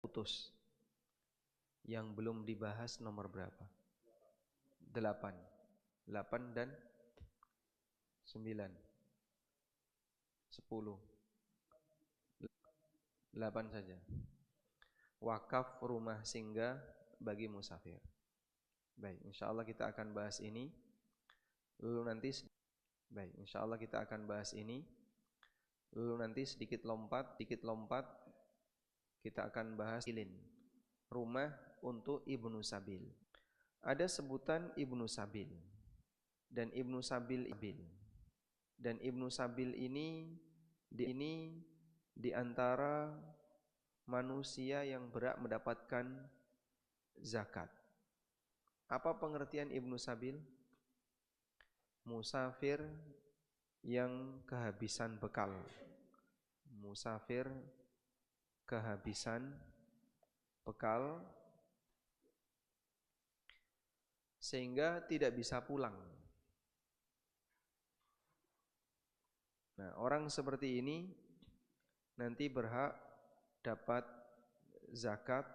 putus. Yang belum dibahas nomor berapa? 8. 8 dan 9. 10. 8 saja. Wakaf rumah singgah bagi musafir. Baik, insyaallah kita akan bahas ini. Lalu nanti sedikit lompat kita akan bahas ilin. Rumah untuk Ibnu Sabil. Ada sebutan Ibnu Sabil dan Ibnu Sabil ini di antara manusia yang berhak mendapatkan zakat. Apa pengertian Ibnu Sabil? Musafir yang kehabisan bekal. Sehingga tidak bisa pulang. Nah, orang seperti ini nanti berhak dapat zakat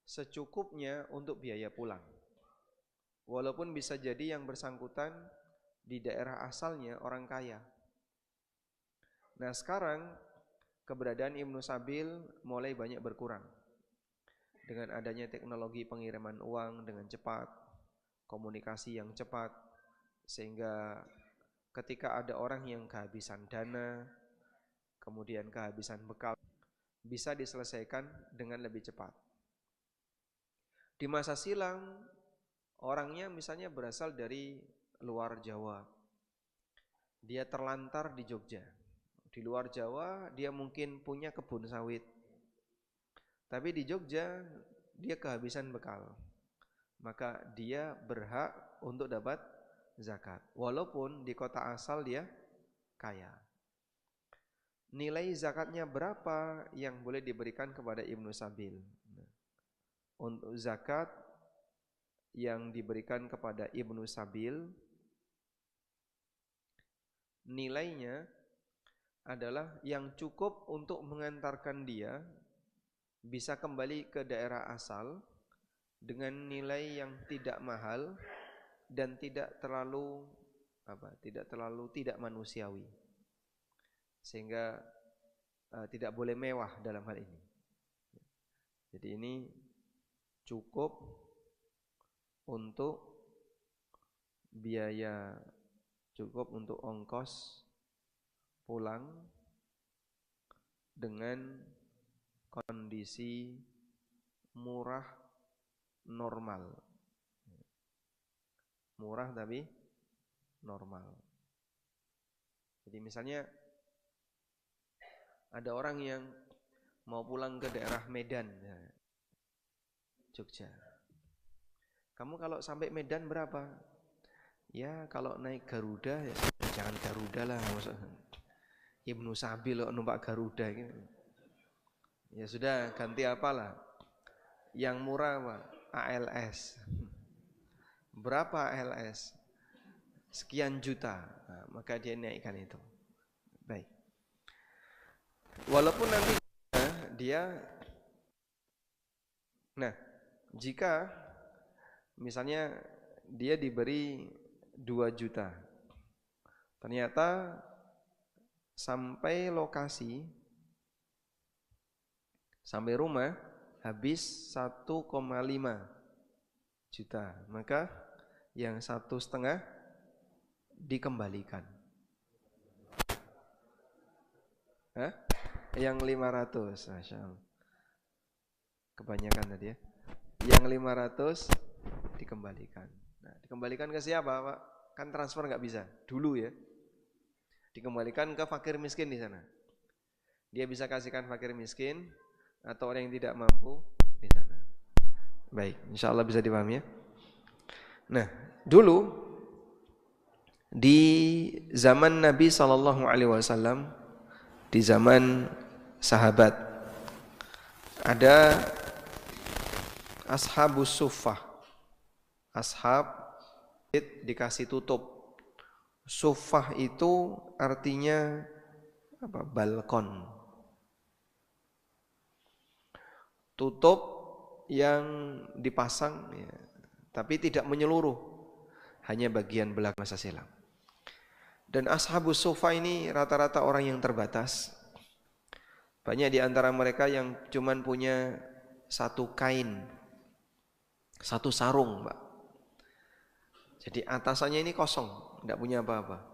secukupnya untuk biaya pulang. Walaupun bisa jadi yang bersangkutan di daerah asalnya orang kaya. Nah, sekarang keberadaan Ibnu Sabil mulai banyak berkurang. Dengan adanya teknologi pengiriman uang dengan cepat, komunikasi yang cepat, sehingga ketika ada orang yang kehabisan dana, kemudian kehabisan bekal, bisa diselesaikan dengan lebih cepat. Di masa silam, orangnya misalnya berasal dari luar Jawa. Dia terlantar di Jogja. Di luar Jawa dia mungkin punya kebun sawit. Tapi di Jogja dia kehabisan bekal. Maka dia berhak untuk dapat zakat. Walaupun di kota asal dia kaya. Nilai zakatnya berapa yang boleh diberikan kepada Ibnu Sabil? Untuk zakat yang diberikan kepada Ibnu Sabil, nilainya adalah yang cukup untuk mengantarkan dia bisa kembali ke daerah asal dengan nilai yang tidak mahal dan tidak terlalu tidak manusiawi, sehingga tidak boleh mewah dalam hal ini. Jadi ini cukup untuk biaya, cukup untuk ongkos pulang dengan kondisi murah normal. Murah tapi normal. Jadi misalnya ada orang yang mau pulang ke daerah Medan, Jogja. Kamu kalau sampai Medan berapa? Ya kalau naik Garuda ya jangan Garuda lah, maksudnya Ibnu Sabil numpak Garuda gitu. Ya sudah ganti apalah. Yang murah apa? ALS. Berapa ALS? Sekian juta. Nah, maka dia naikkan itu. Baik. Walaupun nanti dia jika misalnya dia diberi 2 juta. Ternyata sampai lokasi, sampai rumah habis 1,5 juta. Maka yang 1,5 dikembalikan. Yang 500, Masya Allah. Kebanyakan tadi ya. Yang 500 dikembalikan. Nah, dikembalikan ke siapa, Pak? Kan transfer nggak bisa dulu ya. Dikembalikan ke fakir miskin di sana. Dia bisa kasihkan fakir miskin atau orang yang tidak mampu di sana. Baik, insya Allah bisa dipahami ya. Nah, dulu di zaman Nabi SAW, di zaman sahabat, ada ashabus suffah. Ashab dikasih tutup. Suffah itu artinya apa? Balkon. tutup yang dipasang ya, tapi tidak menyeluruh, hanya bagian belakang masa silam. Dan ashabus sufa ini rata-rata orang yang terbatas. Banyak di antara mereka yang cuman punya satu kain, satu sarung, Pak. Jadi atasannya ini kosong, tidak punya apa-apa.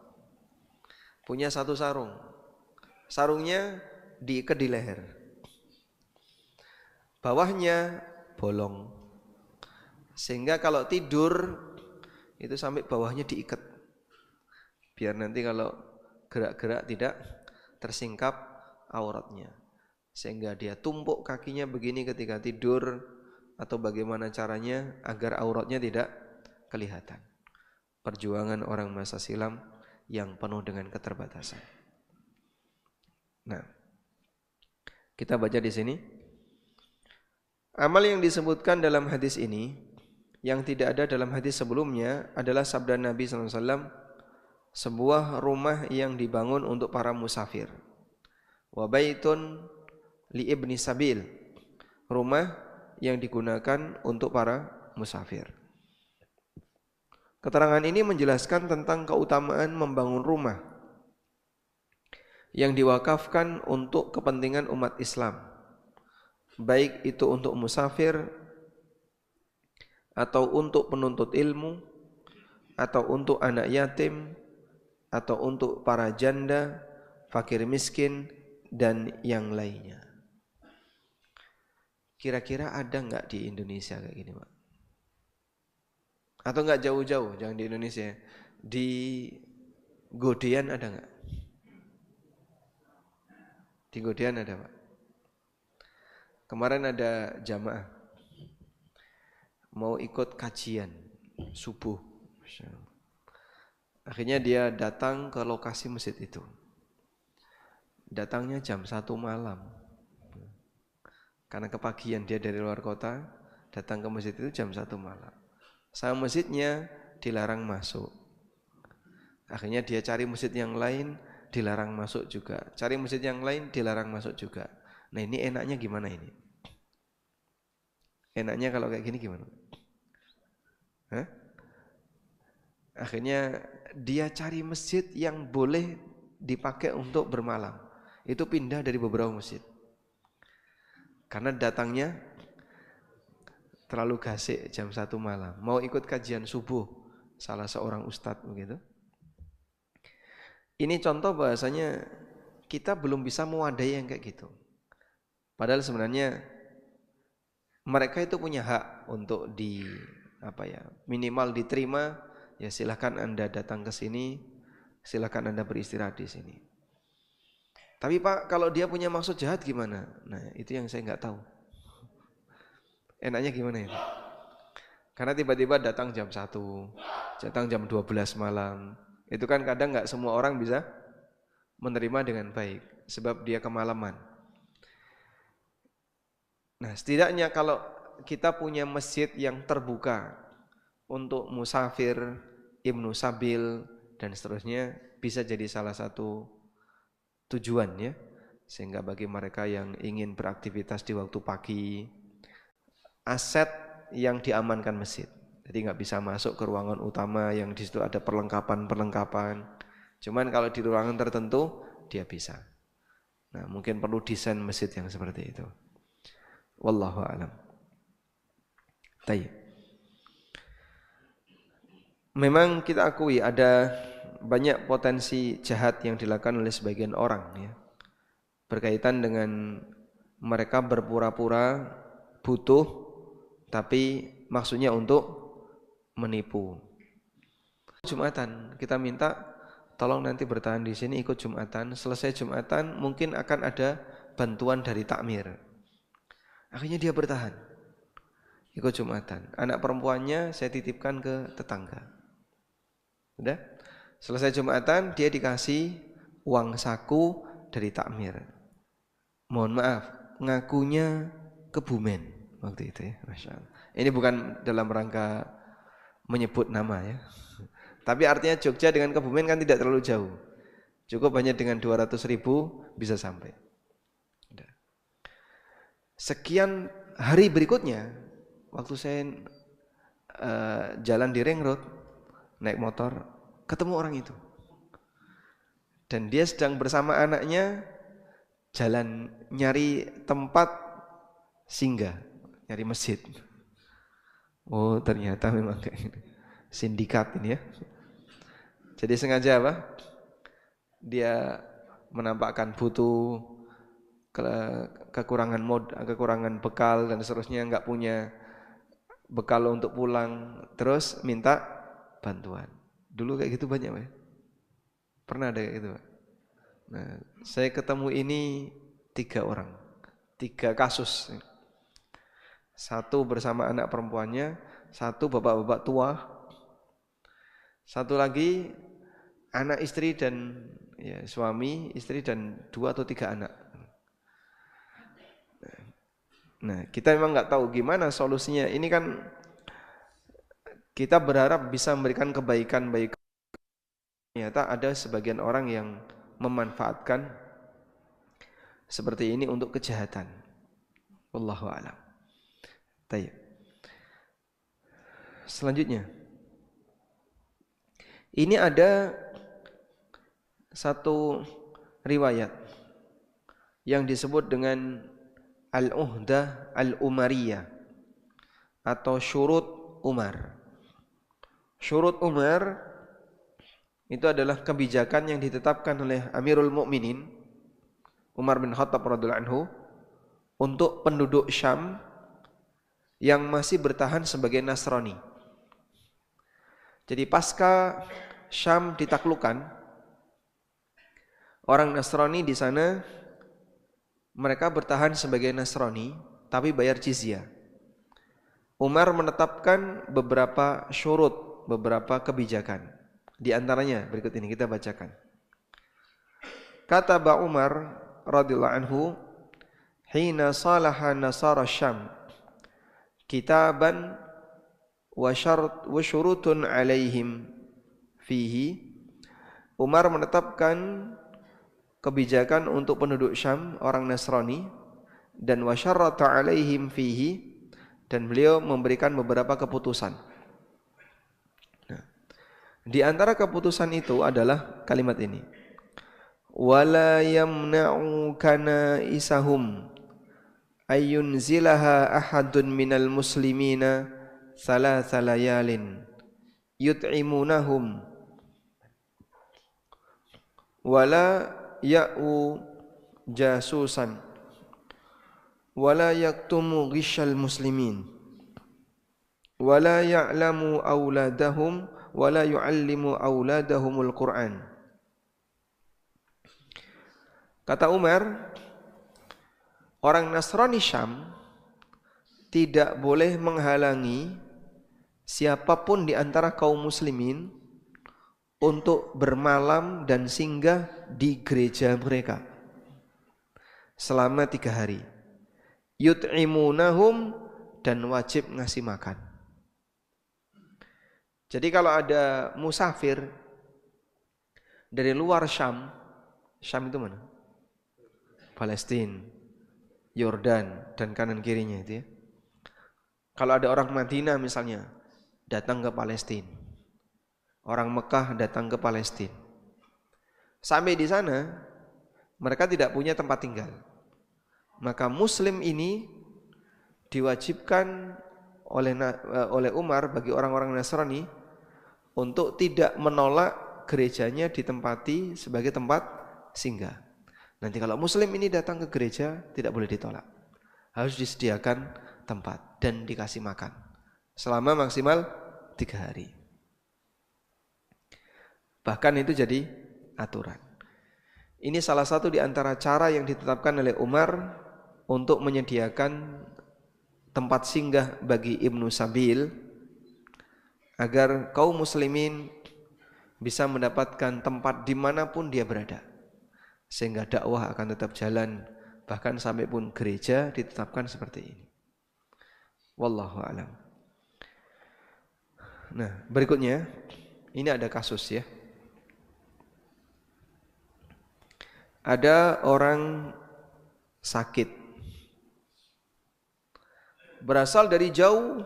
Punya satu sarung. Sarungnya diikat di leher. Bawahnya bolong. Sehingga kalau tidur itu sampai bawahnya diikat. Biar nanti kalau gerak-gerak tidak tersingkap auratnya. Sehingga dia tumpuk kakinya begini ketika tidur, atau bagaimana caranya agar auratnya tidak kelihatan. Perjuangan orang masa silam yang penuh dengan keterbatasan. Nah, kita baca di sini. Amal yang disebutkan dalam hadis ini yang tidak ada dalam hadis sebelumnya adalah sabda Nabi SAW, sebuah rumah yang dibangun untuk para musafir. Wa baitun li ibni sabil, rumah yang digunakan untuk para musafir. Keterangan ini menjelaskan tentang keutamaan membangun rumah yang diwakafkan untuk kepentingan umat Islam, baik itu untuk musafir atau untuk penuntut ilmu atau untuk anak yatim atau untuk para janda, fakir miskin dan yang lainnya. Kira-kira ada enggak di Indonesia kayak gini, Pak? Atau enggak jauh-jauh, jangan di Indonesia. Di Godean ada enggak? Di Godean ada, Pak. Kemarin ada jamaah mau ikut kajian subuh. Akhirnya dia datang ke lokasi masjid itu. Datangnya jam 1 malam. Karena kepagian dia dari luar kota, datang ke masjid itu jam 1 malam. Sama masjidnya dilarang masuk. Akhirnya dia cari masjid yang lain, dilarang masuk juga. Cari masjid yang lain, dilarang masuk juga. Nah, ini enaknya gimana ini? Enaknya kalau kayak gini gimana? Hah? Akhirnya dia cari masjid yang boleh dipakai untuk bermalam. Itu pindah dari beberapa masjid. Karena datangnya terlalu gasik jam 1 malam. Mau ikut kajian subuh salah seorang ustadz begitu. Ini contoh bahasanya kita belum bisa mewadai yang kayak gitu. Padahal sebenarnya mereka itu punya hak untuk minimal diterima. Ya silakan Anda datang ke sini, silakan Anda beristirahat di sini. Tapi Pak, kalau dia punya maksud jahat gimana? Nah, itu yang saya nggak tahu. Enaknya gimana ya, Pak? Karena tiba-tiba datang jam 1, datang jam 12 malam. Itu kan kadang nggak semua orang bisa menerima dengan baik, sebab dia kemalaman. Nah, setidaknya kalau kita punya masjid yang terbuka untuk musafir, ibnu sabil, dan seterusnya, bisa jadi salah satu tujuan ya. Sehingga bagi mereka yang ingin beraktivitas di waktu pagi, aset yang diamankan masjid. Jadi nggak bisa masuk ke ruangan utama yang di situ ada perlengkapan. Cuman kalau di ruangan tertentu dia bisa. Nah, mungkin perlu desain masjid yang seperti itu. Wallahu a'lam. Baik. Memang kita akui ada banyak potensi jahat yang dilakukan oleh sebagian orang ya. Berkaitan dengan mereka berpura-pura butuh tapi maksudnya untuk menipu. Jumatan, kita minta tolong nanti bertahan di sini ikut Jumatan. Selesai Jumatan mungkin akan ada bantuan dari takmir. Akhirnya dia bertahan ikut Jumatan. Anak perempuannya saya titipkan ke tetangga. Udah? Selesai Jumatan dia dikasih uang saku dari takmir. Mohon maaf, ngakunya Kebumen waktu itu ya, Masya Allah. Ini bukan dalam rangka menyebut nama ya. Tapi artinya Jogja dengan Kebumen kan tidak terlalu jauh. Cukup hanya dengan 200.000 bisa sampai. Sekian hari berikutnya waktu saya jalan di ring road naik motor, ketemu orang itu. Dan dia sedang bersama anaknya jalan nyari tempat singgah, nyari masjid. Oh, ternyata memang kayak gini. Sindikat ini ya. Jadi sengaja apa? Dia menampakkan butuh, kekurangan bekal dan seterusnya, nggak punya bekal untuk pulang, terus minta bantuan. Dulu kayak gitu banyak, Pak. Pernah ada kayak gitu, Pak. Nah, saya ketemu ini 3 orang, 3 kasus. Satu bersama anak perempuannya, satu bapak-bapak tua, satu lagi anak istri dan ya, suami, istri dan 2 atau 3 anak. Nah, kita memang nggak tahu gimana solusinya. Ini kan kita berharap bisa memberikan kebaikan. Ternyata ada sebagian orang yang memanfaatkan seperti ini untuk kejahatan. Wallahu a'lam. Baik. Selanjutnya, ini ada satu riwayat yang disebut dengan Al-Uhdah Al-Umariyah atau Syurut Umar. Syurut Umar itu adalah kebijakan yang ditetapkan oleh Amirul Mukminin Umar bin Khattab radhiyallahu anhu untuk penduduk Syam yang masih bertahan sebagai Nasrani. Jadi pasca Syam ditaklukkan, orang Nasrani di sana mereka bertahan sebagai Nasrani tapi bayar jizyah. Umar menetapkan beberapa syurut, beberapa kebijakan. Di antaranya berikut ini kita bacakan. Kata Umar radhiyallahu anhu, "Hina salaha nasara Syam kitaban wa syurutun alaihim fihi." Umar menetapkan kebijakan untuk penduduk Syam, orang Nasrani, dan wa syarrata alaihim fihi, dan beliau memberikan beberapa keputusan. Nah, di antara keputusan itu adalah kalimat ini. Wala yamna'u kana isahum ayyunzilaha ahadun minal muslimina thalatha layalin yut'imunahum wala ya'u jasusan wala yaktumu ghishal muslimin wala ya'lamu auladahum wala yu'allimu auladahumul Qur'an. Kata Umar, orang Nasrani Syam tidak boleh menghalangi siapapun di antara kaum muslimin untuk bermalam dan singgah di gereja mereka selama 3 hari. Yut'imunahum, dan wajib ngasih makan. Jadi kalau ada musafir dari luar Syam, Syam itu mana? Palestina, Yordan, dan kanan kirinya itu ya. Kalau ada orang Madinah misalnya datang ke Palestina, orang Mekah datang ke Palestina, sampai di sana mereka tidak punya tempat tinggal. Maka Muslim ini diwajibkan oleh Umar bagi orang-orang Nasrani untuk tidak menolak gerejanya ditempati sebagai tempat singgah. Nanti kalau Muslim ini datang ke gereja tidak boleh ditolak, harus disediakan tempat dan dikasih makan selama maksimal 3 hari. Bahkan itu jadi aturan. Ini salah satu di antara cara yang ditetapkan oleh Umar untuk menyediakan tempat singgah bagi Ibnu Sabil agar kaum muslimin bisa mendapatkan tempat dimanapun dia berada, sehingga dakwah akan tetap jalan, bahkan sampai pun gereja ditetapkan seperti ini. Wallahu a'lam. Nah, berikutnya ini ada kasus ya. Ada orang sakit, berasal dari jauh,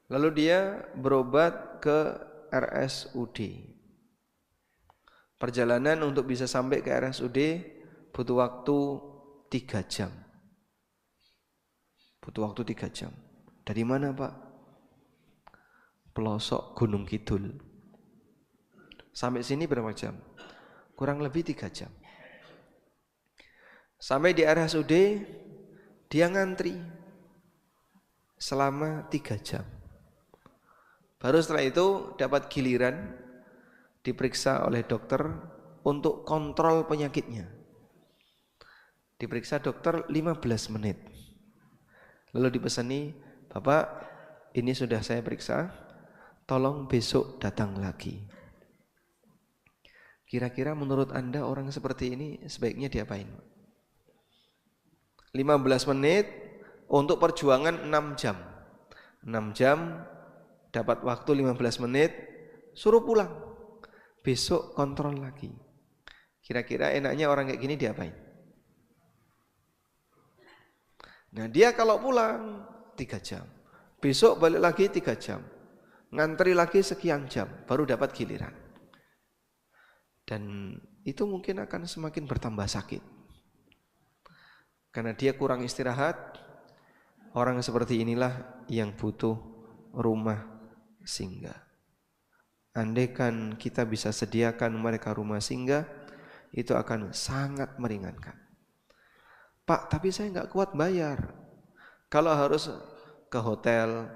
lalu dia berobat ke RSUD. Perjalanan untuk bisa sampai ke RSUD butuh waktu 3 jam. Butuh waktu 3 jam. Dari mana, Pak? Pelosok Gunung Kidul. Sampai sini berapa jam? Kurang lebih 3 jam. Sampai di RSUD, dia ngantri selama 3 jam. Baru setelah itu dapat giliran diperiksa oleh dokter untuk kontrol penyakitnya. Diperiksa dokter 15 menit. Lalu dipesani, Bapak, ini sudah saya periksa, tolong besok datang lagi. Kira-kira menurut Anda orang seperti ini sebaiknya diapain? 15 menit untuk perjuangan 6 jam. 6 jam dapat waktu 15 menit, suruh pulang. Besok kontrol lagi. Kira-kira enaknya orang kayak gini diapain? Nah, dia kalau pulang 3 jam. Besok balik lagi 3 jam. Ngantri lagi sekian jam baru dapat giliran. Dan itu mungkin akan semakin bertambah sakit. Karena dia kurang istirahat. Orang seperti inilah yang butuh rumah singgah. Andaikan kita bisa sediakan mereka rumah singgah, itu akan sangat meringankan. Pak, tapi saya nggak kuat bayar. Kalau harus ke hotel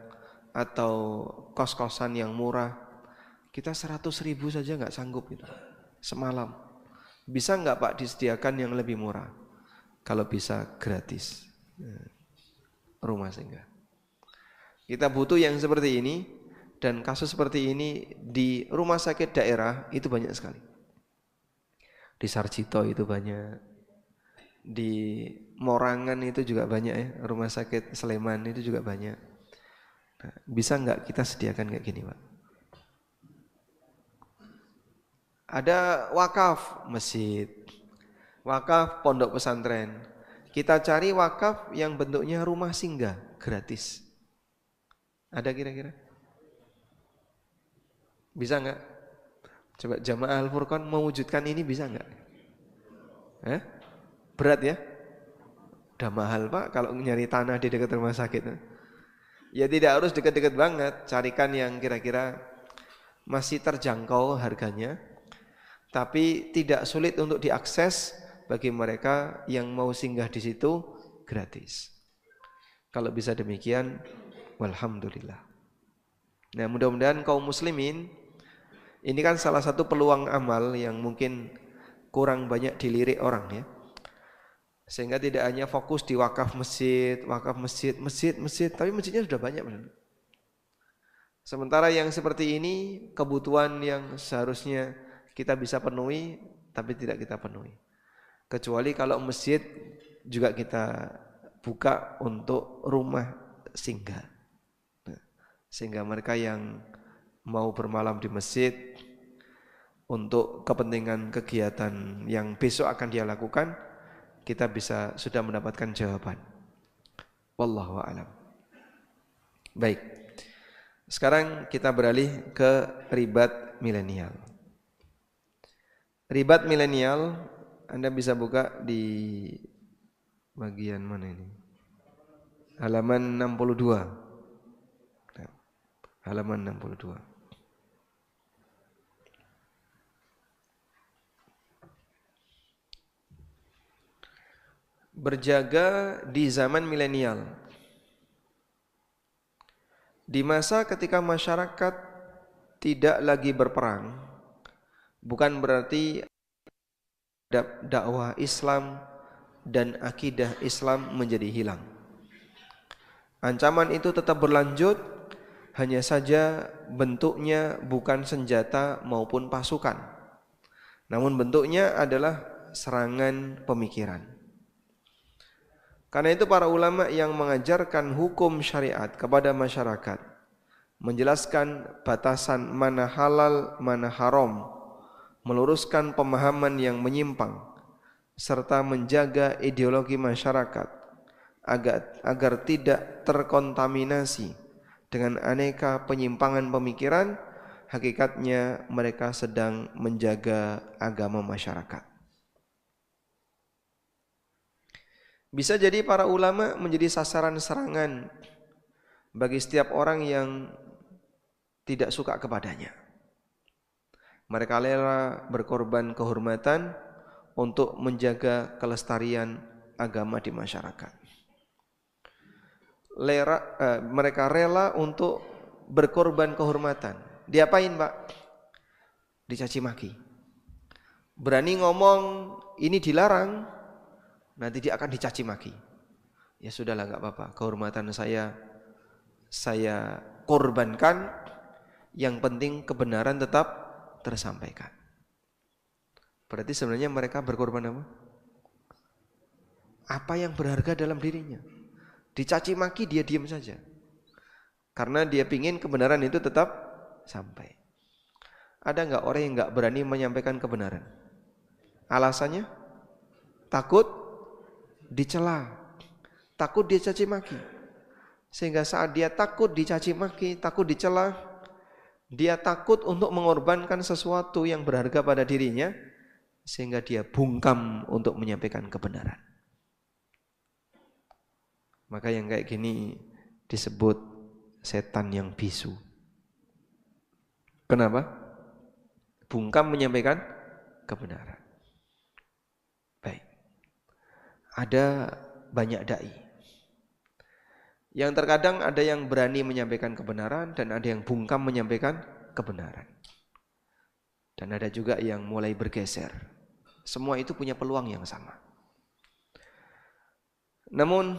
atau kos-kosan yang murah, kita 100.000 saja nggak sanggup itu semalam. Bisa nggak Pak disediakan yang lebih murah? Kalau bisa gratis rumah singgah. Kita butuh yang seperti ini, dan kasus seperti ini di rumah sakit daerah itu banyak sekali. Di Sarjito itu banyak, di Morangan itu juga banyak ya, rumah sakit Sleman itu juga banyak. Nah, bisa nggak kita sediakan kayak gini, Pak? Ada wakaf masjid, wakaf pondok pesantren. Kita cari wakaf yang bentuknya rumah singgah gratis. Ada kira-kira? Bisa nggak? Coba Jamaah Al-Furqan mewujudkan ini bisa nggak? Berat ya? Udah mahal Pak kalau nyari tanah di dekat rumah sakit. Ya tidak harus dekat-dekat banget. Carikan yang kira-kira masih terjangkau harganya, tapi tidak sulit untuk diakses bagi mereka yang mau singgah di situ gratis. Kalau bisa demikian, walhamdulillah. Nah, mudah-mudahan kaum muslimin, ini kan salah satu peluang amal yang mungkin kurang banyak dilirik orang ya. Sehingga tidak hanya fokus di wakaf masjid, tapi masjidnya sudah banyak. Sementara yang seperti ini, kebutuhan yang seharusnya kita bisa penuhi, tapi tidak kita penuhi. Kecuali kalau masjid juga kita buka untuk rumah singgah. Sehingga mereka yang mau bermalam di masjid untuk kepentingan kegiatan yang besok akan dia lakukan, kita bisa sudah mendapatkan jawaban. Wallahu a'lam. Baik. Sekarang kita beralih ke ribat milenial. Ribat milenial Anda bisa buka di bagian mana ini? Halaman 62. Halaman 62. Berjaga di zaman milenial. Di masa ketika masyarakat tidak lagi berperang, bukan berarti dakwah Islam dan akidah Islam menjadi hilang. Ancaman itu tetap berlanjut, hanya saja bentuknya bukan senjata maupun pasukan, namun bentuknya adalah serangan pemikiran. Karena itu para ulama yang mengajarkan hukum syariat kepada masyarakat, menjelaskan batasan mana halal, mana haram, meluruskan pemahaman yang menyimpang, serta menjaga ideologi masyarakat agar tidak terkontaminasi dengan aneka penyimpangan pemikiran, hakikatnya mereka sedang menjaga agama masyarakat. Bisa jadi para ulama menjadi sasaran serangan bagi setiap orang yang tidak suka kepadanya. Mereka rela berkorban kehormatan untuk menjaga kelestarian agama di masyarakat. Mereka rela untuk berkorban kehormatan. Diapain, Pak? Dicaci maki. Berani ngomong ini dilarang, nanti dia akan dicaci maki. Ya sudahlah, enggak apa-apa. Kehormatan saya korbankan. Yang penting kebenaran tetap tersampaikan. Berarti sebenarnya mereka berkorban apa? Apa yang berharga dalam dirinya. Dicaci maki dia diam saja. Karena dia pingin kebenaran itu tetap sampai. Ada enggak orang yang enggak berani menyampaikan kebenaran? Alasannya? Takut dicela. Takut dia caci maki. Sehingga saat dia takut dicaci maki, takut dicela, dia takut untuk mengorbankan sesuatu yang berharga pada dirinya, sehingga dia bungkam untuk menyampaikan kebenaran. Maka yang kayak gini disebut setan yang bisu. Kenapa? Bungkam menyampaikan kebenaran. Baik. Ada banyak dai. Yang terkadang ada yang berani menyampaikan kebenaran dan ada yang bungkam menyampaikan kebenaran. Dan ada juga yang mulai bergeser. Semua itu punya peluang yang sama. Namun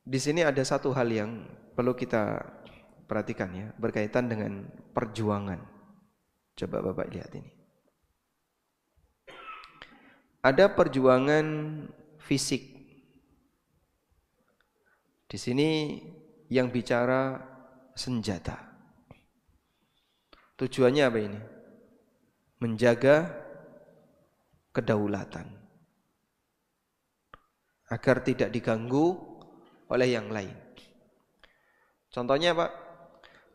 di sini ada satu hal yang perlu kita perhatikan ya, berkaitan dengan perjuangan. Coba Bapak lihat ini. Ada perjuangan fisik. Di sini yang bicara senjata. Tujuannya apa ini? Menjaga kedaulatan agar tidak diganggu oleh yang lain. Contohnya Pak,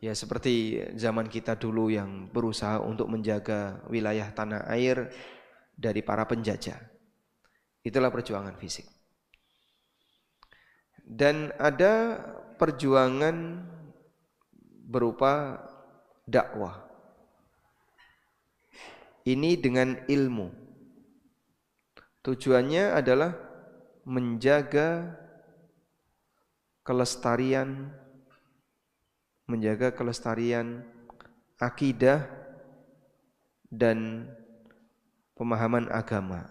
ya seperti zaman kita dulu yang berusaha untuk menjaga wilayah tanah air dari para penjajah. Itulah perjuangan fisik. Dan ada perjuangan berupa dakwah. Ini dengan ilmu. Tujuannya adalah menjaga kelestarian akidah dan pemahaman agama.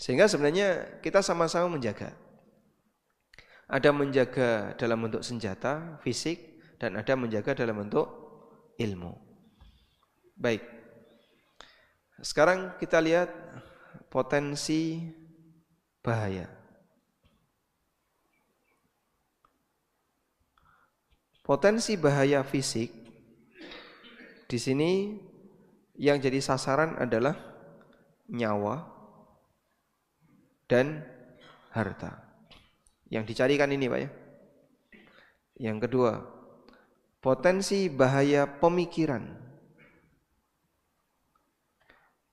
Sehingga sebenarnya kita sama-sama menjaga. Ada menjaga dalam bentuk senjata, fisik, dan ada menjaga dalam bentuk ilmu. Baik. Sekarang kita lihat potensi bahaya. Potensi bahaya fisik di sini yang jadi sasaran adalah nyawa dan harta. Yang dicarikan ini Pak ya. Yang kedua, potensi bahaya pemikiran.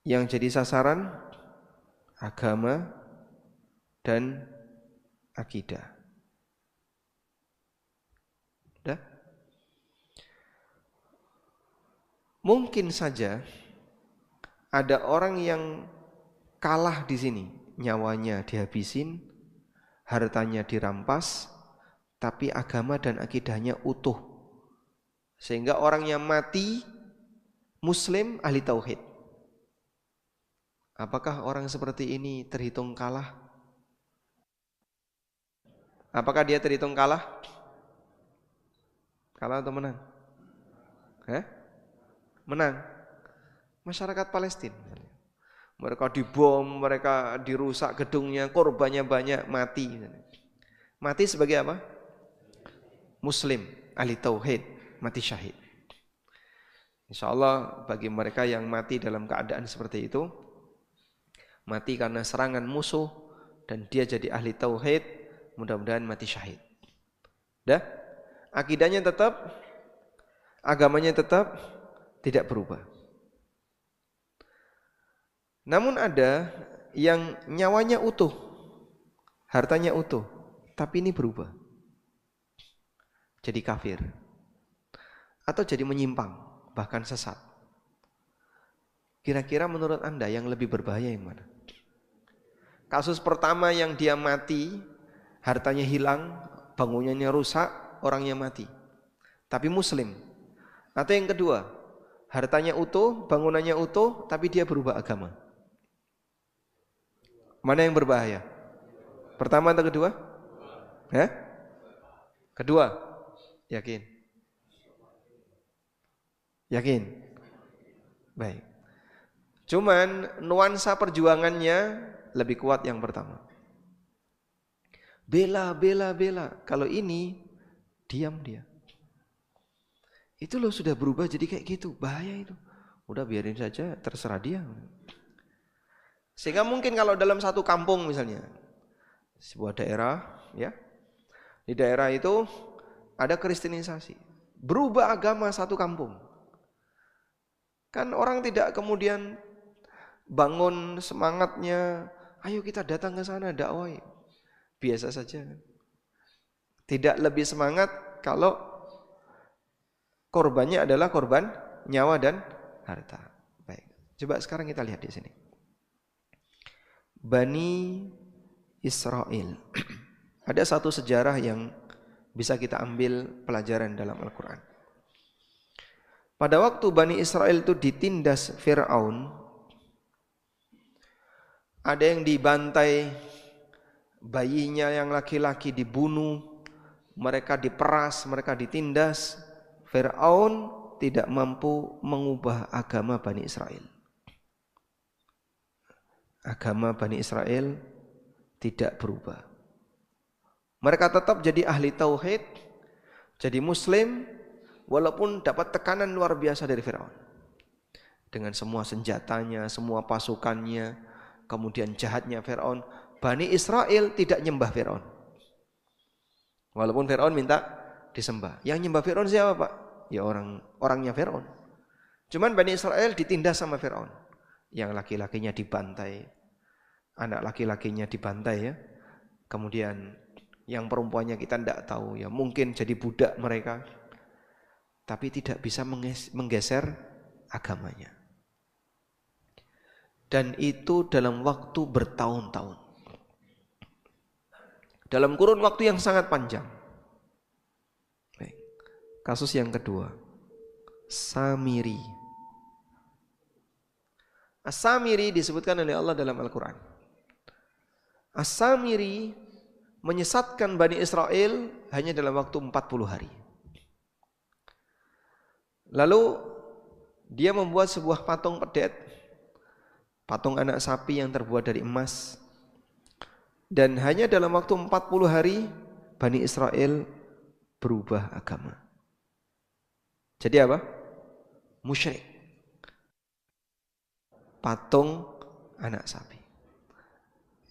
Yang jadi sasaran agama dan akidah. Udah? Mungkin saja ada orang yang kalah di sini. Nyawanya dihabisin, hartanya dirampas, tapi agama dan akidahnya utuh. Sehingga orang yang mati muslim ahli tauhid. Apakah orang seperti ini terhitung kalah? Apakah dia terhitung kalah? Kalah atau menang? Menang. Masyarakat Palestina. Mereka dibom, mereka dirusak gedungnya, korbannya banyak, mati. Mati sebagai apa? Muslim, ahli tauhid, mati syahid. Insya Allah bagi mereka yang mati dalam keadaan seperti itu, mati karena serangan musuh dan dia jadi ahli tauhid, mudah-mudahan mati syahid. Dah, akidahnya tetap, agamanya tetap tidak berubah. Namun ada yang nyawanya utuh, hartanya utuh, tapi ini berubah. Jadi kafir. Atau jadi menyimpang, bahkan sesat. Kira-kira menurut Anda yang lebih berbahaya yang mana? Kasus pertama yang dia mati, hartanya hilang, bangunannya rusak, orangnya mati. Tapi muslim. Atau yang kedua, hartanya utuh, bangunannya utuh, tapi dia berubah agama. Mana yang berbahaya? Pertama atau kedua? Kedua. Yakin? Yakin? Baik. Cuman nuansa perjuangannya lebih kuat yang pertama. Bela. Kalau ini, diam dia. Itu loh sudah berubah jadi kayak gitu. Bahaya itu. Udah biarin saja, terserah dia. Sehingga mungkin kalau dalam satu kampung misalnya, sebuah daerah, ya, di daerah itu ada kristenisasi. Berubah agama satu kampung. Kan orang tidak kemudian bangun semangatnya, ayo kita datang ke sana dakwah. Biasa saja. Tidak lebih semangat kalau korbannya adalah korban nyawa dan harta. Baik. Coba sekarang kita lihat di sini. Bani Israel. Ada satu sejarah yang bisa kita ambil pelajaran dalam Al-Quran. Pada waktu Bani Israel itu ditindas Fir'aun, ada yang dibantai, bayinya yang laki-laki dibunuh, mereka diperas, mereka ditindas. Fir'aun tidak mampu mengubah agama Bani Israel. Agama Bani Israel tidak berubah. Mereka tetap jadi ahli tauhid, jadi muslim, walaupun dapat tekanan luar biasa dari Fir'aun. Dengan semua senjatanya, semua pasukannya, kemudian jahatnya Fir'aun, Bani Israel tidak nyembah Fir'aun. Walaupun Fir'aun minta disembah. Yang nyembah Fir'aun siapa, Pak? Ya orangnya Fir'aun. Cuman Bani Israel ditindas sama Fir'aun. Yang laki-lakinya dibantai, anak laki-lakinya dibantai ya. Kemudian yang perempuannya kita tidak tahu ya, mungkin jadi budak mereka. Tapi tidak bisa menggeser agamanya. Dan itu dalam waktu bertahun-tahun. Dalam kurun waktu yang sangat panjang. Baik. Kasus yang kedua, Samiri. As-Samiri disebutkan oleh Allah dalam Al-Quran. As-Samiri menyesatkan Bani Israel hanya dalam waktu 40 hari. Lalu dia membuat sebuah patung pedet, patung anak sapi yang terbuat dari emas. Dan hanya dalam waktu 40 hari Bani Israel berubah agama. Jadi apa? Musyrik. Patung anak sapi.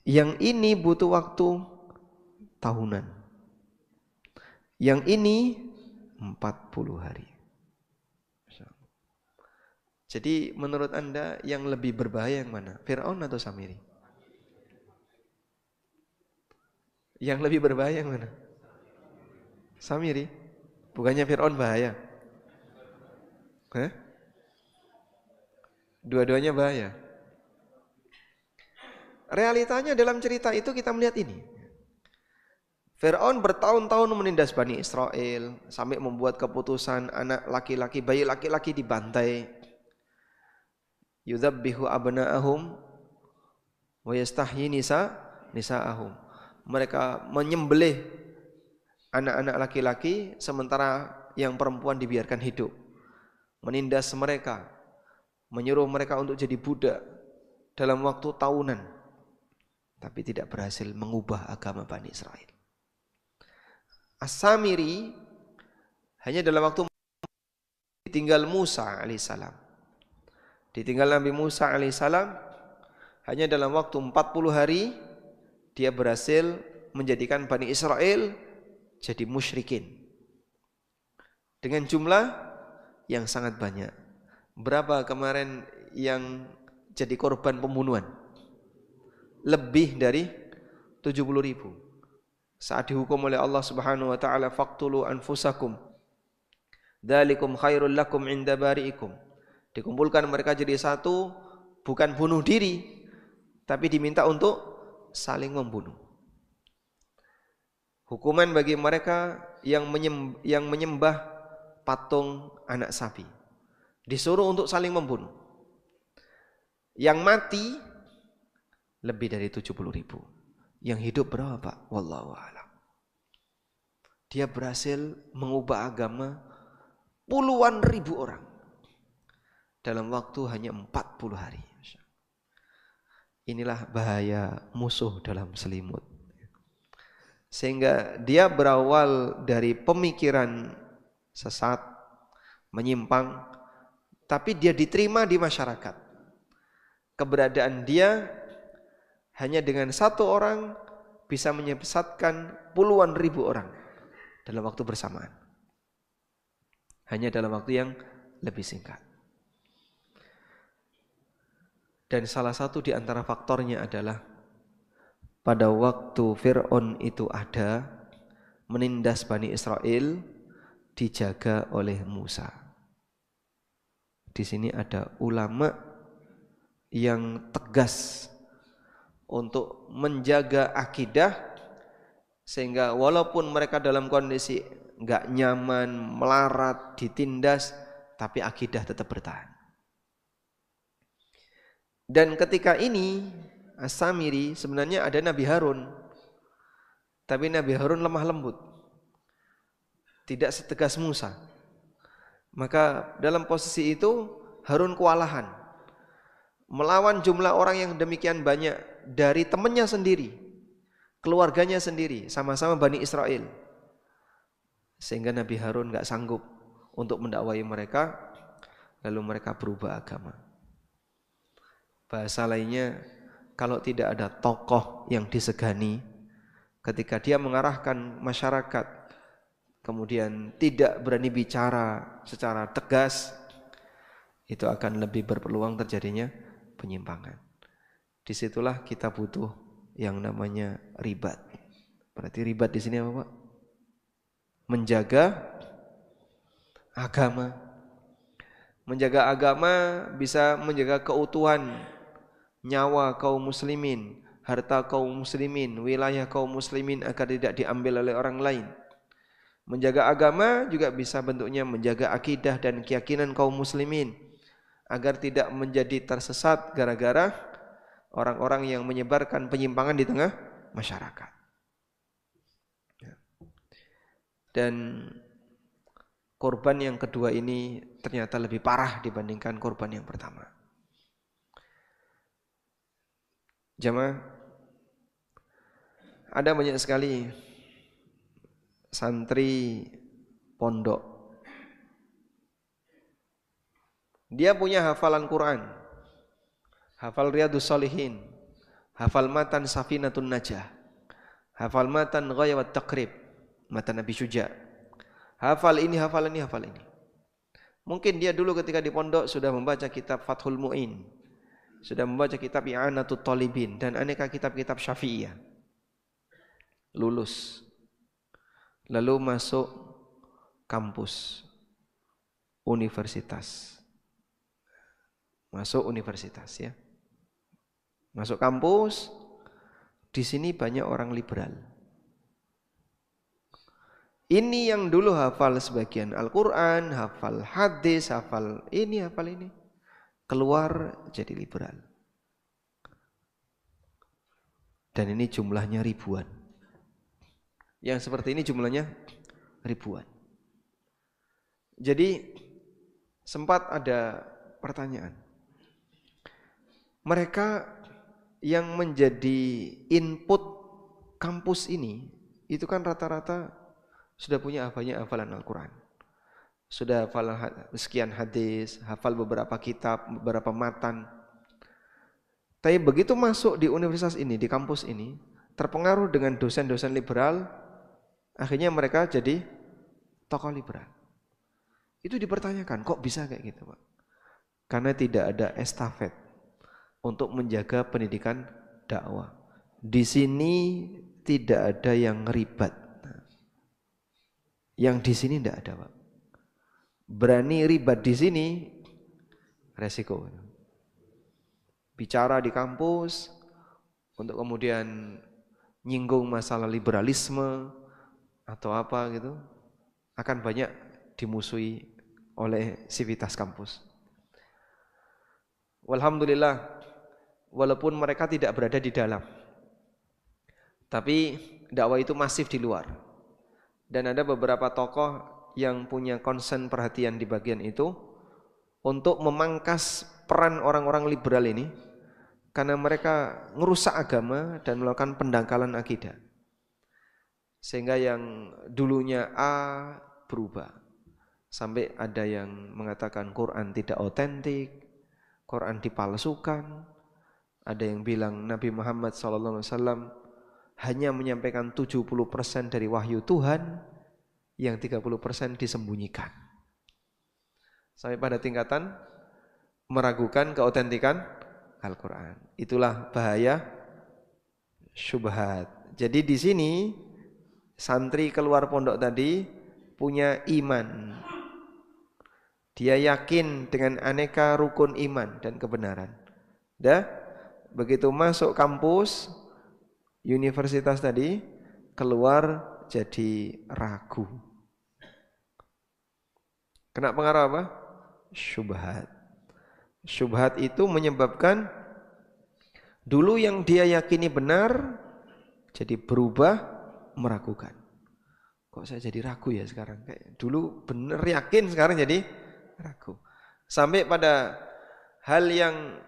Yang ini butuh waktu tahunan. Yang ini 40 hari. Jadi menurut Anda yang lebih berbahaya yang mana? Fir'aun atau Samiri? Yang lebih berbahaya yang mana? Samiri? Bukannya Fir'aun bahaya? Dua-duanya bahaya. Realitanya dalam cerita itu kita melihat ini. Fir'aun bertahun-tahun menindas Bani Israel sampai membuat keputusan anak laki-laki, bayi laki-laki dibantai. Yudzabbihu abna'ahum wa yastahyi nisa'ahum. Mereka menyembelih anak-anak laki-laki sementara yang perempuan dibiarkan hidup. Menindas mereka, menyuruh mereka untuk jadi budak dalam waktu tahunan. Tapi tidak berhasil mengubah agama Bani Israel. As-Samiri hanya dalam waktu ditinggal Musa alaihissalam. Ditinggal Nabi Musa alaihissalam Hanya dalam waktu 40 hari dia berhasil menjadikan Bani Israel jadi musyrikin dengan jumlah yang sangat banyak. Berapa kemarin yang jadi korban pembunuhan? Lebih dari 70.000. Saat dihukum oleh Allah Subhanahu wa taala, faqtulu anfusakum dzalikum khairul lakum inda bari'ikum. Dikumpulkan mereka jadi satu, bukan bunuh diri, tapi diminta untuk saling membunuh. Hukuman bagi mereka yang menyembah patung anak sapi, disuruh untuk saling membunuh. Yang mati lebih dari 70.000. Yang hidup berapa, Pak? Wallahu a'lam. Dia berhasil mengubah agama puluhan ribu orang dalam waktu hanya 40 hari. Inilah bahaya musuh dalam selimut. Sehingga dia berawal dari pemikiran sesat, menyimpang, tapi dia diterima di masyarakat. Keberadaan dia hanya dengan satu orang bisa menyesatkan puluhan ribu orang dalam waktu bersamaan. Hanya dalam waktu yang lebih singkat. Dan salah satu di antara faktornya adalah pada waktu Fir'aun itu ada, menindas Bani Israel, dijaga oleh Musa. Di sini ada ulama yang tegas untuk menjaga akidah, sehingga walaupun mereka dalam kondisi enggak nyaman, melarat, ditindas, tapi akidah tetap bertahan. Dan ketika ini As-Samiri sebenarnya ada Nabi Harun, tapi Nabi Harun lemah lembut, tidak setegas Musa. Maka dalam posisi itu Harun kewalahan melawan jumlah orang yang demikian banyak dari temannya sendiri, keluarganya sendiri, sama-sama Bani Israel. Sehingga Nabi Harun gak sanggup untuk mendakwai mereka, lalu mereka berubah agama. Bahasa lainnya, kalau tidak ada tokoh yang disegani, ketika dia mengarahkan masyarakat, kemudian tidak berani bicara secara tegas, itu akan lebih berpeluang terjadinya penyimpangan. Disitulah kita butuh yang namanya ribat. Berarti ribat di sini apa, Pak? Menjaga agama. Menjaga agama bisa menjaga keutuhan nyawa kaum muslimin, harta kaum muslimin, wilayah kaum muslimin agar tidak diambil oleh orang lain. Menjaga agama juga bisa bentuknya menjaga akidah dan keyakinan kaum muslimin agar tidak menjadi tersesat gara-gara orang-orang yang menyebarkan penyimpangan di tengah masyarakat. Dan korban yang kedua ini ternyata lebih parah dibandingkan korban yang pertama. Jamaah, ada banyak sekali santri pondok. Dia punya hafalan Quran, hafal Riyadhus Shalihin, hafal matan Safinatun Najah, hafal matan Ghayawat Taqrib, matan Nabi Syuja. Hafal ini, hafal ini, hafal ini. Mungkin dia dulu ketika di pondok sudah membaca kitab Fathul Mu'in, sudah membaca kitab I'anatul Talibin dan aneka kitab-kitab Syafi'iyah. Lulus. Lalu masuk kampus universitas. Masuk universitas ya. Masuk kampus, di sini banyak orang liberal. Ini yang dulu hafal sebagian Al-Quran, hafal hadis, hafal ini, keluar jadi liberal. Dan ini jumlahnya ribuan. Yang seperti ini jumlahnya ribuan. Jadi sempat ada pertanyaan. Mereka yang menjadi input kampus ini, itu kan rata-rata sudah punya banyak hafalan Al-Quran, sudah hafal sekian hadis, hafal beberapa kitab, beberapa matan. Tapi begitu masuk di universitas ini, di kampus ini, terpengaruh dengan dosen-dosen liberal, akhirnya mereka jadi tokoh liberal. Itu dipertanyakan, kok bisa kayak gitu, Pak? Karena tidak ada estafet untuk menjaga pendidikan dakwah. Di sini tidak ada yang ribat. Yang di sini tidak ada, Pak. Berani ribat di sini, resiko. Bicara di kampus untuk kemudian nyinggung masalah liberalisme atau apa gitu, akan banyak dimusuhi oleh sivitas kampus. Walhamdulillah, walaupun mereka tidak berada di dalam, tapi dakwah itu masif di luar. Dan ada beberapa tokoh yang punya concern perhatian di bagian itu untuk memangkas peran orang-orang liberal ini, karena mereka ngerusak agama dan melakukan pendangkalan akidah. Sehingga yang dulunya A berubah. Sampai ada yang mengatakan Quran tidak otentik, Quran dipalsukan. Ada yang bilang Nabi Muhammad SAW hanya menyampaikan 70% dari wahyu Tuhan, yang 30% disembunyikan. Sampai pada tingkatan meragukan keotentikan Al-Quran. Itulah bahaya syubhat. Jadi di sini santri keluar pondok tadi punya iman. Dia yakin dengan aneka rukun iman dan kebenaran. Begitu masuk kampus universitas tadi, keluar jadi ragu. Kena pengaruh apa? Syubhat. Syubhat itu menyebabkan dulu yang dia yakini benar jadi berubah meragukan. Kok saya jadi ragu ya sekarang? Kayak dulu benar yakin, sekarang jadi ragu. Sampai pada hal yang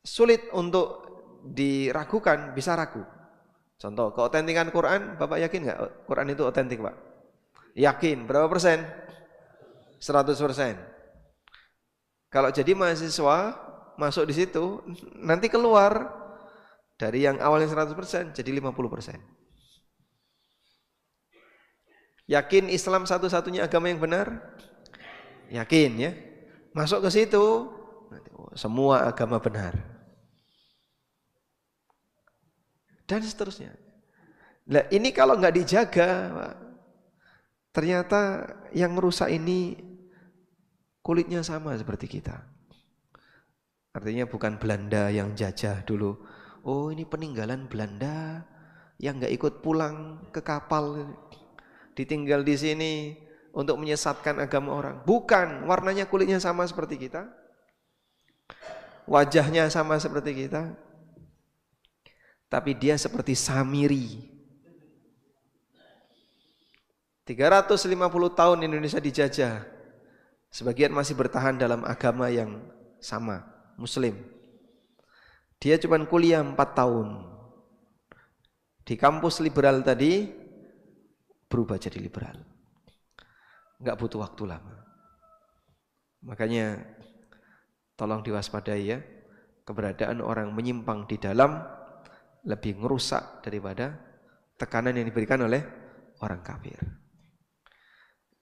sulit untuk diragukan bisa ragu. Contoh, keotentikan Quran, Bapak yakin nggak Quran itu otentik, Pak? Yakin. Berapa persen? 100%. Kalau jadi mahasiswa masuk di situ, nanti keluar dari yang awalnya 100% jadi 50%. Yakin Islam satu-satunya agama yang benar? Yakin ya. Masuk ke situ, semua agama benar. Dan seterusnya. Nah, ini kalau nggak dijaga, Pak, ternyata yang merusak ini kulitnya sama seperti kita. Artinya bukan Belanda yang jajah dulu. Oh, ini peninggalan Belanda yang nggak ikut pulang ke kapal, ditinggal di sini untuk menyesatkan agama orang. Bukan, warnanya kulitnya sama seperti kita, wajahnya sama seperti kita, tapi dia seperti Samiri. 350 tahun Indonesia dijajah, sebagian masih bertahan dalam agama yang sama, Muslim. Dia cuma kuliah 4 tahun. Di kampus liberal tadi berubah jadi liberal. Enggak butuh waktu lama. Makanya tolong diwaspadai ya, keberadaan orang menyimpang di dalam lebih ngerusak daripada tekanan yang diberikan oleh orang kafir.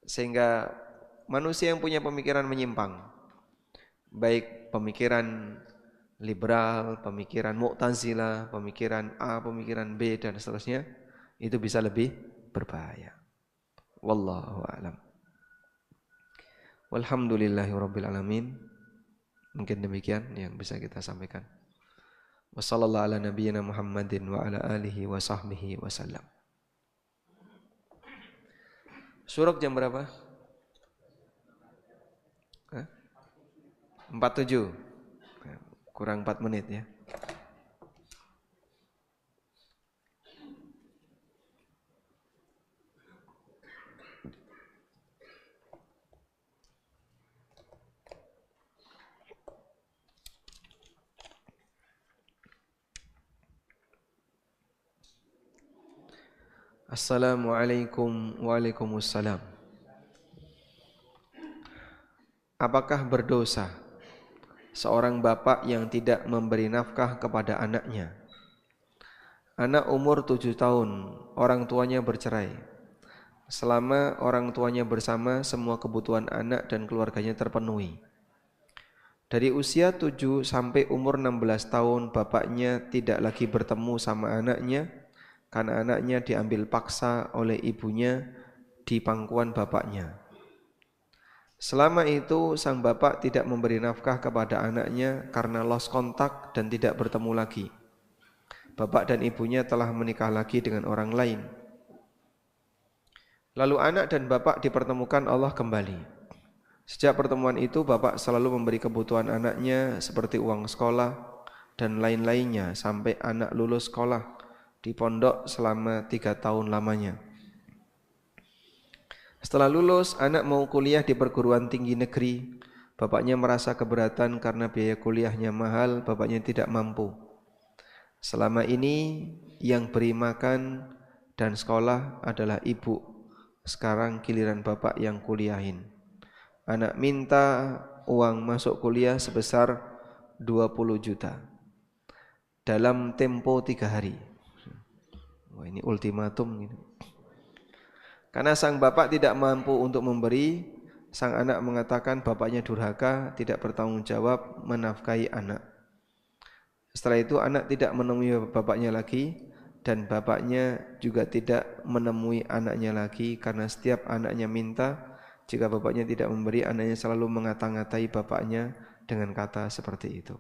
Sehingga manusia yang punya pemikiran menyimpang, baik pemikiran liberal, pemikiran Mu'tazilah, pemikiran A, pemikiran B dan seterusnya, itu bisa lebih berbahaya. Wallahu a'lam. Walhamdulillahirabbil alamin. Mungkin demikian yang bisa kita sampaikan. Wassallallahu ala nabiyyina Muhammadin wa ala alihi wa sahbihi wasallam. Suruk jam berapa? 47. Kurang 4 menit ya. Assalamualaikum waalaikumsalam. Apakah berdosa seorang bapak yang tidak memberi nafkah kepada anaknya. Anak umur 7 tahun, orang tuanya bercerai. Selama orang tuanya bersama, semua kebutuhan anak dan keluarganya terpenuhi. Dari usia 7 sampai umur 16 tahun, bapaknya tidak lagi bertemu sama anaknya karena anaknya diambil paksa oleh ibunya di pangkuan bapaknya. Selama itu sang bapak tidak memberi nafkah kepada anaknya karena lost kontak dan tidak bertemu lagi. Bapak dan ibunya telah menikah lagi dengan orang lain. Lalu anak dan bapak dipertemukan Allah kembali. Sejak pertemuan itu bapak selalu memberi kebutuhan anaknya seperti uang sekolah dan lain-lainnya sampai anak lulus sekolah di pondok selama 3 tahun lamanya. Setelah lulus, anak mau kuliah di perguruan tinggi negeri. Bapaknya merasa keberatan karena biaya kuliahnya mahal, bapaknya tidak mampu. Selama ini yang beri makan dan sekolah adalah ibu. Sekarang giliran bapak yang kuliahin. Anak minta uang masuk kuliah sebesar 20 juta dalam tempo 3 hari. Wah, ini ultimatum gitu. Karena sang bapak tidak mampu untuk memberi, sang anak mengatakan bapaknya durhaka, tidak bertanggung jawab menafkahi anak. Setelah itu anak tidak menemui bapaknya lagi dan bapaknya juga tidak menemui anaknya lagi karena setiap anaknya minta, jika bapaknya tidak memberi, anaknya selalu mengata-ngatai bapaknya dengan kata seperti itu.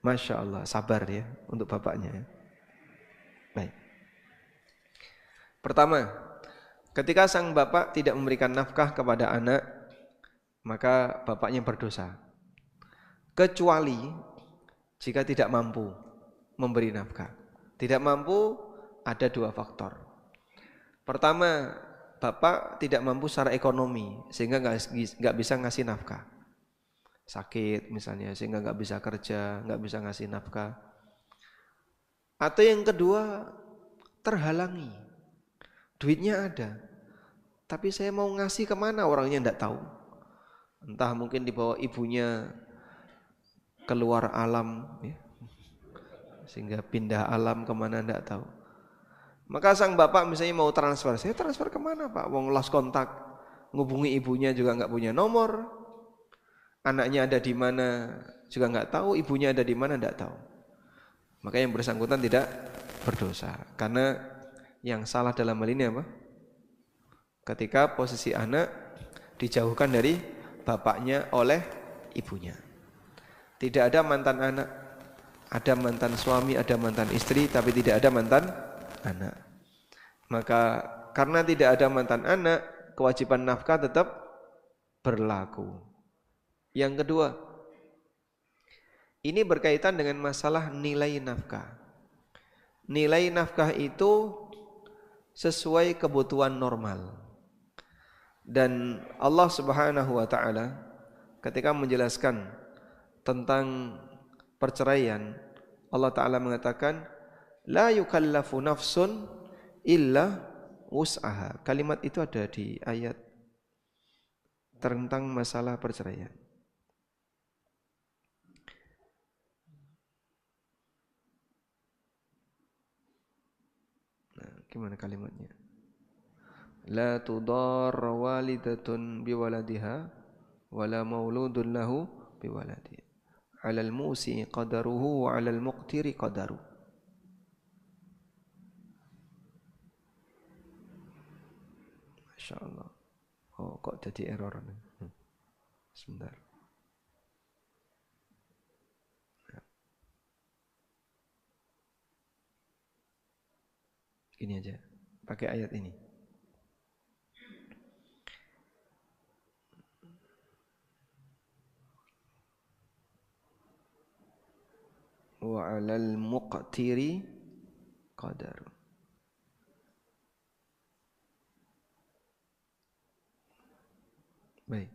Masya Allah, sabar ya untuk bapaknya. Baik. Pertama, ketika sang bapak tidak memberikan nafkah kepada anak, maka bapaknya berdosa. Kecuali jika tidak mampu memberi nafkah. Tidak mampu, ada 2 faktor. Pertama, bapak tidak mampu secara ekonomi sehingga nggak bisa ngasih nafkah. Sakit misalnya sehingga nggak bisa kerja, nggak bisa ngasih nafkah. Atau yang kedua, terhalangi. Duitnya ada, tapi saya mau ngasih kemana orangnya nggak tahu. Entah mungkin dibawa ibunya keluar alam, ya, sehingga pindah alam kemana nggak tahu. Maka sang bapak misalnya mau transfer, saya transfer kemana pak? Wong lost kontak, ngubungi ibunya juga nggak punya nomor, anaknya ada di mana juga nggak tahu, ibunya ada di mana nggak tahu. Maka yang bersangkutan tidak berdosa, karena yang salah dalam hal ini apa? Ketika posisi anak dijauhkan dari bapaknya oleh ibunya. Tidak ada mantan anak, ada mantan suami, ada mantan istri, tapi tidak ada mantan anak. Maka karena tidak ada mantan anak, kewajiban nafkah tetap berlaku. Yang kedua, ini berkaitan dengan masalah nilai nafkah. Nilai nafkah itu sesuai kebutuhan normal. Dan Allah Subhanahu wa taala ketika menjelaskan tentang perceraian, Allah taala mengatakan la yukallafu nafsun illa wus'aha. Kalimat itu ada di ayat tentang masalah perceraian. Nah, gimana kalimatnya? La tudarra walidatun biwaladiha wala mauludun lahu biwaladihi. 'Alal musi qadaruhu wa 'alal muqtiri qadaru. Masyaallah. Oh, kok jadi error nih? Sebentar. Ini aja, pakai ayat ini. Wa 'alal muqtiri qadaru. Baik.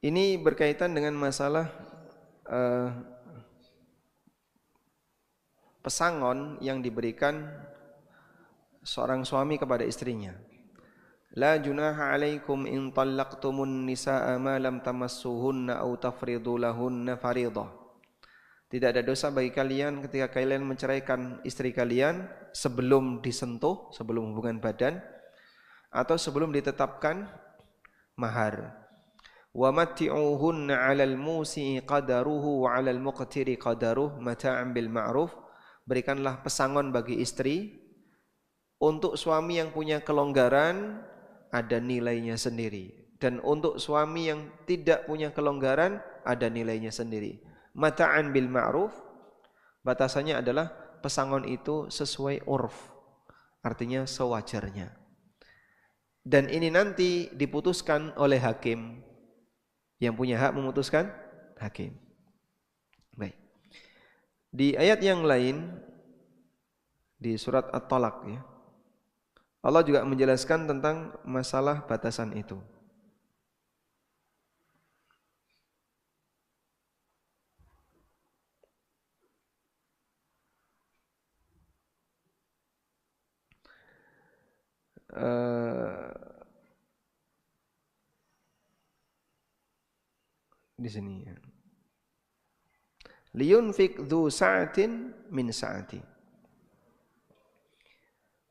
Ini berkaitan dengan masalah pesangon yang diberikan seorang suami kepada istrinya. La junaha 'alaikum in talaqtumun nisaa ma lam tamassuhunna aw tafridu lahunna fariidah. Tidak ada dosa bagi kalian ketika kalian menceraikan istri kalian sebelum disentuh, sebelum hubungan badan atau sebelum ditetapkan mahar. Wa matti'uhunna 'alal musi'i qadaruhu wa 'alal muqtiri qadaruhu mata'an bil ma'ruf. Berikanlah pesangon bagi istri. Untuk suami yang punya kelonggaran ada nilainya sendiri, dan untuk suami yang tidak punya kelonggaran ada nilainya sendiri. Mata'an bil ma'ruf, batasannya adalah pesangon itu sesuai urf, artinya sewajarnya. Dan ini nanti diputuskan oleh hakim. Yang punya hak memutuskan hakim. Baik. Di ayat yang lain di surat At-Talaq ya, Allah juga menjelaskan tentang masalah batasan itu. Di sini ya. Liyunfik dzu sa'atin min sa'ati.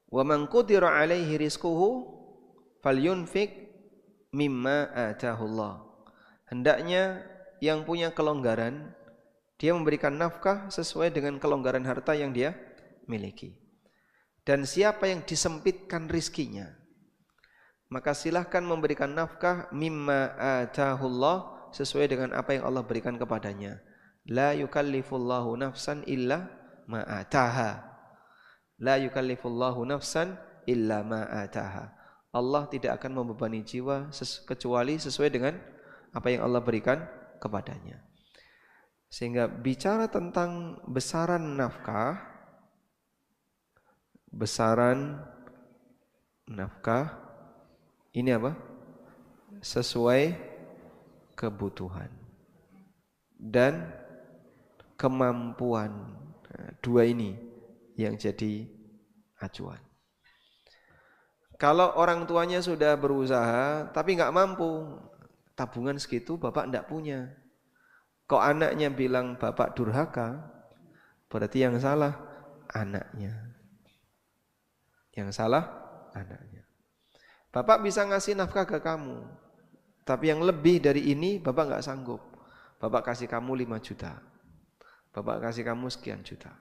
Wa man qudira 'alaihi rizquhu falyunfik mimma atahullah. Hendaknya yang punya kelonggaran dia memberikan nafkah sesuai dengan kelonggaran harta yang dia miliki. Dan siapa yang disempitkan rizkinya, maka silahkan memberikan nafkah mimma atahullah sesuai dengan apa yang Allah berikan kepadanya. La yukallifullahu nafsan illa ma ataha. La yukallifullahu nafsan illa ma ataha. Allah tidak akan membebani jiwa kecuali sesuai dengan apa yang Allah berikan kepadanya. Sehingga bicara tentang besaran nafkah ini apa? Sesuai kebutuhan dan kemampuan. Dua ini yang jadi acuan. Kalau orang tuanya sudah berusaha tapi nggak mampu, tabungan segitu bapak nggak punya. Kok anaknya bilang bapak durhaka, berarti yang salah anaknya. Yang salah anaknya. Bapak bisa ngasih nafkah ke kamu, tapi yang lebih dari ini bapak nggak sanggup. Bapak kasih kamu 5 juta, bapak kasih kamu sekian juta.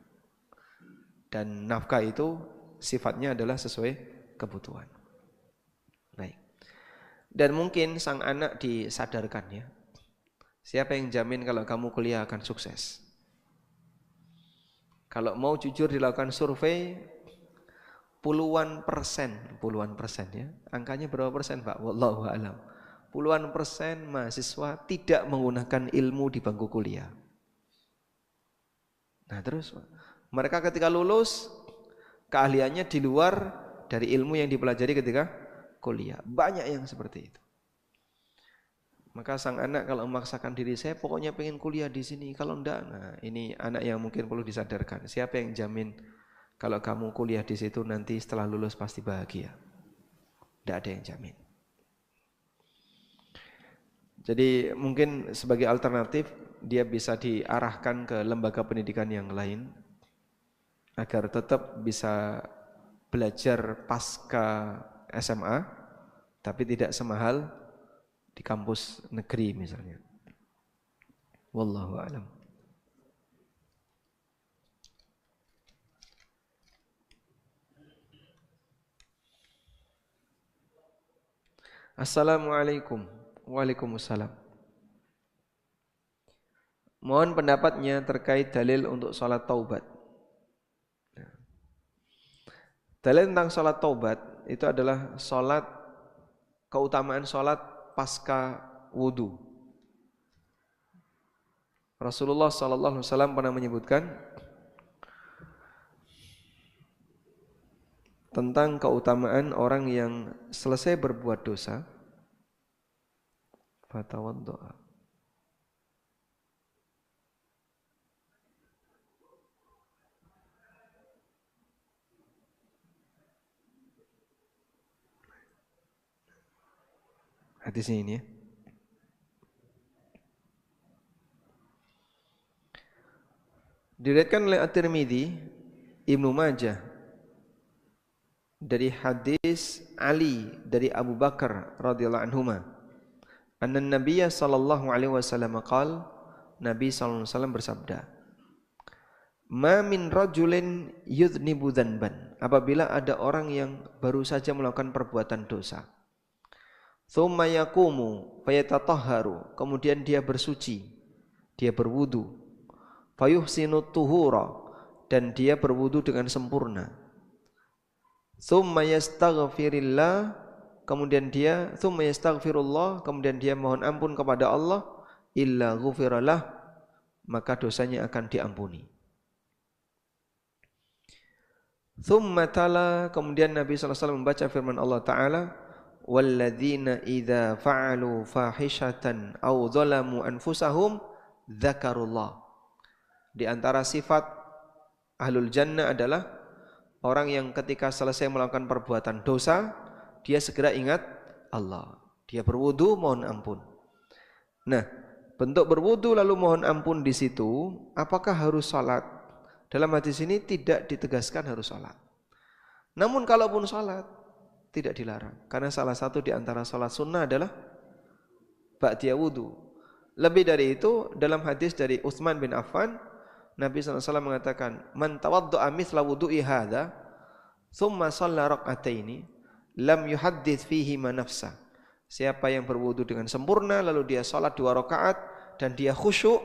Dan nafkah itu sifatnya adalah sesuai kebutuhan. Baik. Dan mungkin sang anak disadarkan ya. Siapa yang jamin kalau kamu kuliah akan sukses? Kalau mau jujur dilakukan survei, puluhan persen ya. Angkanya berapa persen Pak? Wallahu a'lam. Puluhan persen mahasiswa tidak menggunakan ilmu di bangku kuliah. Nah terus mereka ketika lulus, keahliannya di luar dari ilmu yang dipelajari ketika kuliah. Banyak yang seperti itu. Maka sang anak kalau memaksakan diri, saya pokoknya pengen kuliah di sini. Kalau enggak, nah ini anak yang mungkin perlu disadarkan. Siapa yang jamin kalau kamu kuliah di situ nanti setelah lulus pasti bahagia? Tidak ada yang jamin. Jadi mungkin sebagai alternatif dia bisa diarahkan ke lembaga pendidikan yang lain agar tetap bisa belajar pasca SMA tapi tidak semahal di kampus negeri misalnya. Wallahu a'lam. Assalamualaikum. Waalaikumsalam. Mohon pendapatnya terkait dalil untuk salat taubat. Dalil tentang salat taubat itu adalah salat, keutamaan salat pasca wudu. Rasulullah SAW pernah menyebutkan tentang keutamaan orang yang selesai berbuat dosa fatawaddo'a. hadisnya ini ya. Diriwayatkan oleh At-Tirmidzi, Ibnu Majah dari hadis Ali dari Abu Bakar radhiyallahu anhuma. Anna Nabiyya sallallahu alaihi wasallam qaal, Nabi sallallahu alaihi wasallam bersabda, "Ma min rajulin yudhnibu dzanban." Apabila ada orang yang baru saja melakukan perbuatan dosa. Tsumma yaqumu fayatatahharu, kemudian dia bersuci, dia berwudu. Fayuhsinu tuhura, dan dia berwudu dengan sempurna. Tsumma yastaghfirillah, kemudian dia kemudian dia mohon ampun kepada Allah, illa ghufiralah, maka dosanya akan diampuni. Tsumma tala, kemudian Nabi sallallahu alaihi wasallam membaca firman Allah taala, walladzina idza fa'alu fahishatan aw dzalamu anfusahum dzakarullah. Di antara sifat ahlul jannah adalah orang yang ketika selesai melakukan perbuatan dosa, dia segera ingat Allah. Dia berwudu, mohon ampun. Nah, bentuk berwudu lalu mohon ampun di situ, apakah harus salat? Dalam hadis ini tidak ditegaskan harus salat. Namun kalaupun salat, tidak dilarang. Karena salah satu di antara salat sunnah adalah ba'diyah wudu. Lebih dari itu, dalam hadis dari Utsman bin Affan, Nabi SAW mengatakan, man tawaddu'a mithla wudu'i hadha, thumma shalla rak'ataini, lam yuhaddits fihi ma nafsa. Siapa yang berwudu dengan sempurna, lalu dia salat 2 rakaat dan dia khusyuk,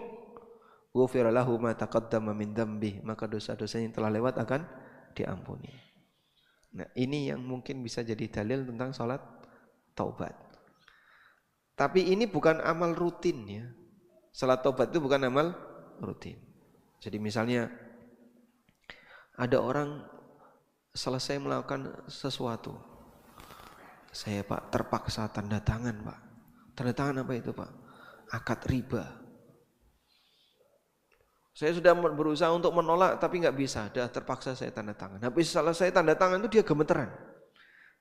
ghufira lahu ma taqaddama min dzambi, maka dosa-dosanya yang telah lewat akan diampuni. Nah, ini yang mungkin bisa jadi dalil tentang salat taubat. Tapi ini bukan amal rutin ya. Salat taubat itu bukan amal rutin. Jadi misalnya ada orang selesai melakukan sesuatu, saya Pak terpaksa tanda tangan Pak. Tanda tangan apa itu Pak? Akad riba. Saya sudah berusaha untuk menolak tapi nggak bisa, dah terpaksa saya tanda tangan. Habis selesai tanda tangan itu dia gemeteran,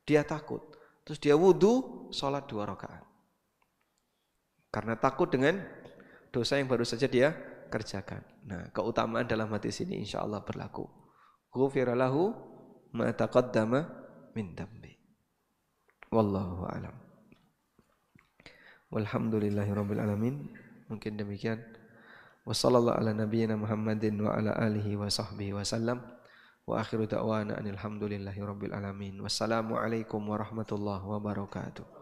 dia takut. Terus dia wudu, sholat 2 rakaat. Karena takut dengan dosa yang baru saja dia kerjakan. Nah, keutamaan dalam hadis ini insya Allah berlaku. Ghufira lahu ma taqaddama min dambi. Wallahu a'lam. Walhamdulillahirabbil alamin. Mungkin demikian. Wassallallahu ala nabiyyina Muhammadin wa ala alihi wa sahbihi wasallam. Wa akhiru da'wana anil hamdulillahirabbil alamin. Wassalamu alaikum warahmatullahi wabarakatuh.